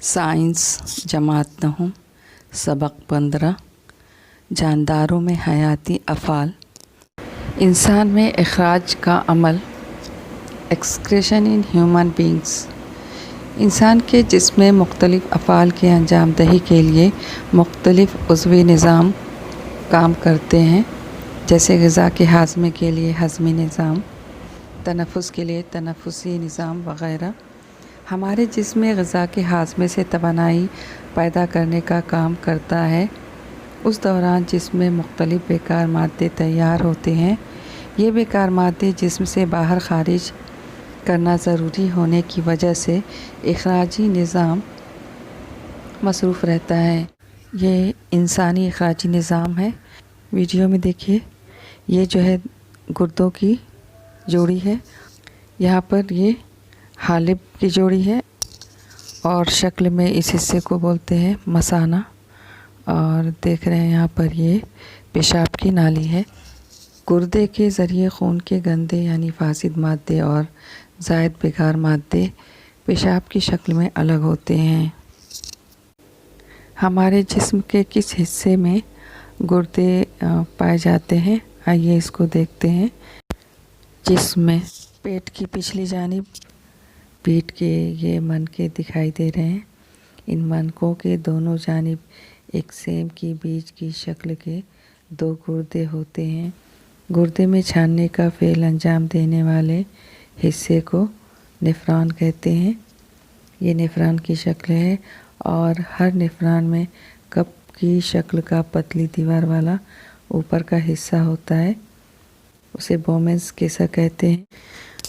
Science جماعت 9 سبق 15 جانداروں میں حیاتی افعال۔ انسان میں اخراج کا عمل، ایکسکریشن ان ہیومن بینگس۔ انسان کے جسم میں مختلف افعال کے انجام دہی کے لیے مختلف عضوی نظام کام کرتے ہیں، جیسے غذا کے ہاضمے کے لیے ہضمی نظام، تنفس کے لیے تنفسی نظام وغیرہ۔ ہمارے جسم میں غذا کے ہاضمے سے توانائی پیدا کرنے کا کام کرتا ہے۔ اس دوران جسم میں مختلف بیکار مادے تیار ہوتے ہیں۔ یہ بیکار مادے جسم سے باہر خارج کرنا ضروری ہونے کی وجہ سے اخراجی نظام مصروف رہتا ہے۔ یہ انسانی اخراجی نظام ہے۔ ویڈیو میں دیکھیے، یہ جو ہے گردوں کی جوڑی ہے، یہاں پر یہ حالب کی جوڑی ہے، اور شکل میں اس حصے کو بولتے ہیں مثانہ، اور دیکھ رہے ہیں یہاں پر یہ پیشاب کی نالی ہے۔ گردے کے ذریعے خون کے گندے یعنی فاسد مادے اور زائد بیکار مادے پیشاب کی شکل میں الگ ہوتے ہیں۔ ہمارے جسم کے کس حصے میں گردے پائے جاتے ہیں؟ آئیے اس کو دیکھتے ہیں۔ جسم میں پیٹ کی پچھلی جانب پیٹھ کے یہ منکے دکھائی دے رہے ہیں۔ ان منکوں کے دونوں جانب ایک سیم کی بیج کی شکل کے 2 گردے ہوتے ہیں۔ گردے میں چھاننے کا فعل انجام دینے والے حصے کو نیفران کہتے ہیں۔ یہ نیفران کی شکل ہے، اور ہر نیفران میں کپ کی شکل کا پتلی دیوار والا اوپر کا حصہ ہوتا ہے، اسے بومنز کیسا کہتے ہیں۔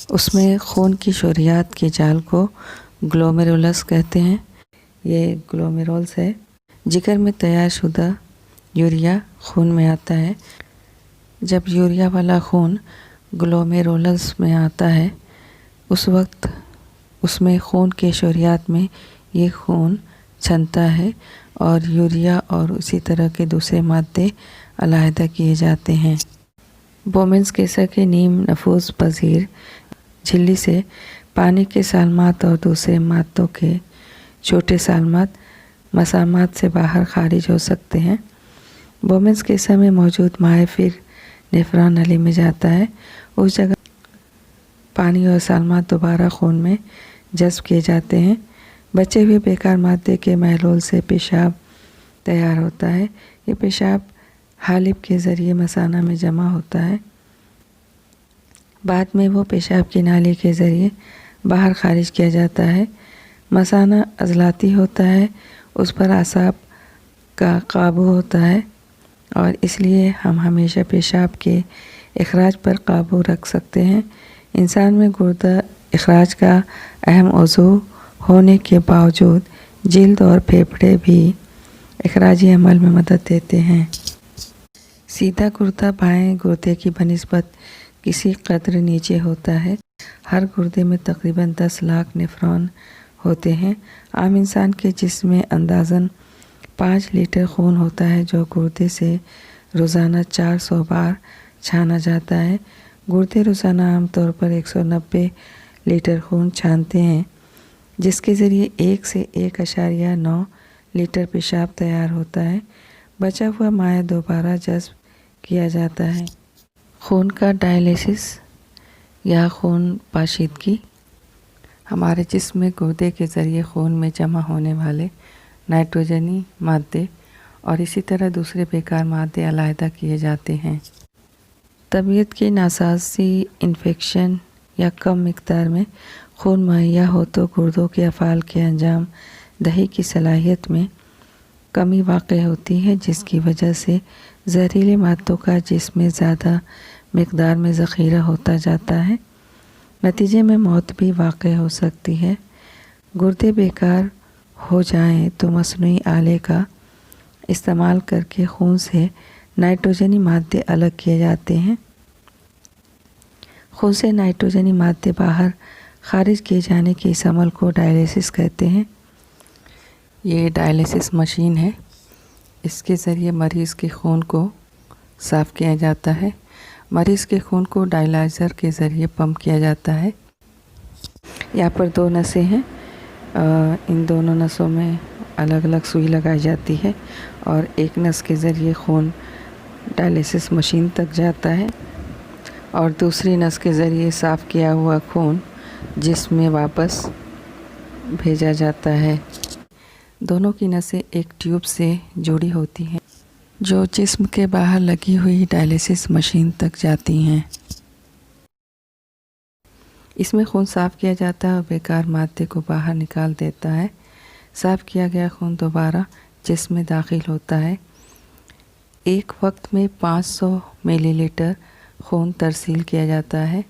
اس میں خون کی شوریات کے جال کو گلومیرولس کہتے ہیں۔ یہ گلومیرولس ہے۔ جگر میں تیار شدہ یوریا خون میں آتا ہے۔ جب یوریا والا خون گلومیرولس میں آتا ہے، اس وقت اس میں خون کے شوریات میں یہ خون چھنتا ہے، اور یوریا اور اسی طرح کے دوسرے مادے علیحدہ کیے جاتے ہیں۔ بومنز کیسا کے نیم نفوذ پذیر جھلی سے پانی کے سالمات اور دوسرے مادوں کے چھوٹے سالمات مسامات سے باہر خارج ہو سکتے ہیں۔ بومنز کیسا میں موجود مائع پھر نیفران نلی میں جاتا ہے۔ اس جگہ پانی اور سالمات دوبارہ خون میں جذب کیے جاتے ہیں۔ بچے ہوئے بیکار مادے کے محلول سے پیشاب تیار ہوتا ہے۔ یہ پیشاب حالب کے ذریعے مثانہ میں جمع ہوتا ہے۔ بعد میں وہ پیشاب کی نالی کے ذریعے باہر خارج کیا جاتا ہے۔ مثانہ عضلاتی ہوتا ہے، اس پر اعصاب کا قابو ہوتا ہے، اور اس لیے ہم ہمیشہ پیشاب کے اخراج پر قابو رکھ سکتے ہیں۔ انسان میں گردہ اخراج کا اہم عضو ہونے کے باوجود جلد اور پھیپھڑے بھی اخراجی عمل میں مدد دیتے ہیں۔ سیدھا گردہ بائیں گردے کی بنسبت کسی قدر نیچے ہوتا ہے۔ ہر گردے میں تقریباً 10 لاکھ نیفران ہوتے ہیں۔ عام انسان کے جسم میں اندازاً 5 لیٹر خون ہوتا ہے، جو گردے سے روزانہ 400 بار چھانا جاتا ہے۔ گردے روزانہ عام طور پر 190 لیٹر خون چھانتے ہیں، جس کے ذریعے 1 سے 1.9 لیٹر پیشاب تیار ہوتا ہے۔ بچا ہوا مائع دوبارہ جذب کیا جاتا ہے۔ خون کا ڈائلیسس یا خون پاشیدگی۔ ہمارے جسم میں گردے کے ذریعے خون میں جمع ہونے والے نائٹروجنی مادے اور اسی طرح دوسرے بیکار مادے علیحدہ کیے جاتے ہیں۔ طبیعت کی ناسازی، انفیکشن یا کم مقدار میں خون مہیا ہو تو گردوں کے افعال کے انجام دہی کی صلاحیت میں کمی واقع ہوتی ہے، جس کی وجہ سے زہریلے مادوں کا جسم میں زیادہ مقدار میں ذخیرہ ہوتا جاتا ہے۔ نتیجے میں موت بھی واقع ہو سکتی ہے۔ گردے بیکار ہو جائیں تو مصنوعی آلے کا استعمال کر کے خون سے نائٹروجنی مادے الگ کیے جاتے ہیں۔ خون سے نائٹروجنی مادے باہر خارج کیے جانے کے اس عمل کو ڈائلیسس کہتے ہیں۔ یہ ڈائلیسس مشین ہے، اس کے ذریعے مریض کے خون کو صاف کیا جاتا ہے۔ مریض کے خون کو ڈائلائزر کے ذریعے پمپ کیا جاتا ہے۔ یہاں پر 2 نسیں ہیں، ان دونوں نسوں میں الگ الگ سوئی لگائی جاتی ہے اور ایک نس کے ذریعے خون ڈائلیسس مشین تک جاتا ہے اور دوسری نس کے ذریعے صاف کیا ہوا خون جسم میں واپس بھیجا جاتا ہے۔ دونوں کی نسیں ایک ٹیوب سے جڑی ہوتی ہیں جو جسم کے باہر لگی ہوئی ڈائلیسس مشین تک جاتی ہیں۔ اس میں خون صاف کیا جاتا ہے اور بیکار مادے کو باہر نکال دیتا ہے۔ صاف کیا گیا خون دوبارہ جسم میں داخل ہوتا ہے۔ ایک وقت میں 500 ملی لیٹر خون ترسیل کیا جاتا ہے۔